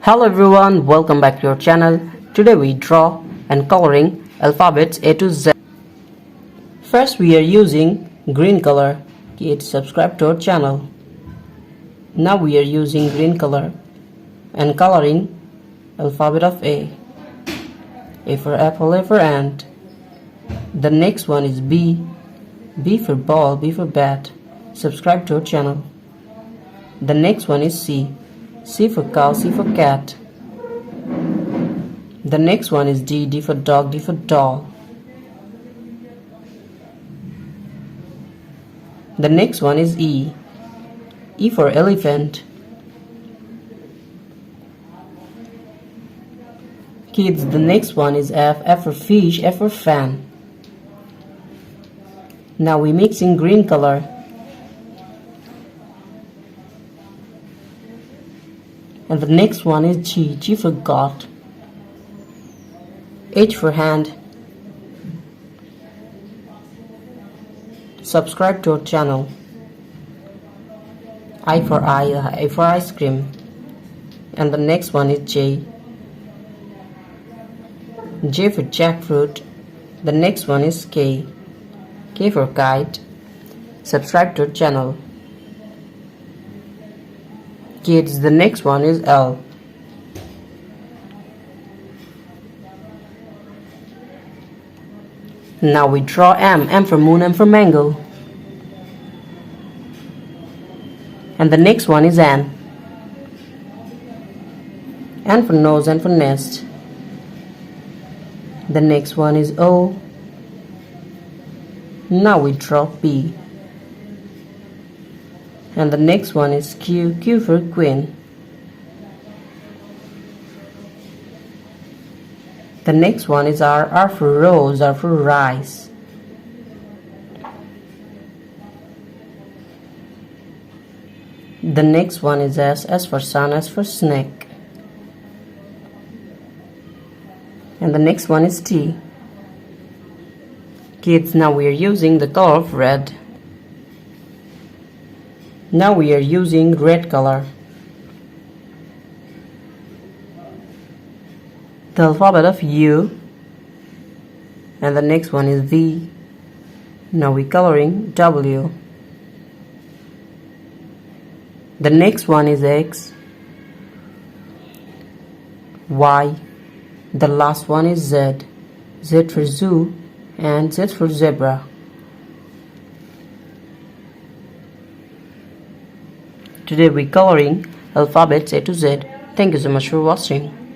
Hello everyone, welcome back to our channel. Today we draw and coloring alphabets A to Z. First we are using green color. Kids, subscribe to our channel. Now we are using green color and coloring alphabet of A. A for apple, A for ant. The next one is B. B for ball, B for bat. Subscribe to our channel. The next one is C. C for cow, C for cat. The next one is D. D for dog, D for doll. The next one is E. E for elephant. Kids, the next one is F. F for fish, F for fan. Now we mix in green color. And the next one is G. G for God. H for hand. Subscribe to our channel. I for ice cream. And the next one is J. J for jackfruit. The next one is K. K for kite. Subscribe to our channel. Kids, the next one is L. Now we draw M. M for moon, M for mango. And the next one is N. N for nose, N for nest. The next one is O. Now we draw P. And the next one is Q. Q for queen. The next one is R. R for rose, R for rice. The next one is S. S for sun, S for snake. And the next one is T. Kids, now we are using the color of red. Now we are using red color. The alphabet of U. And the next one is V. Now we coloring W. The next one is X. Y. The last one is Z. Z for zoo and Z for zebra. Today we coloring alphabets A to Z. Thank you so much for watching.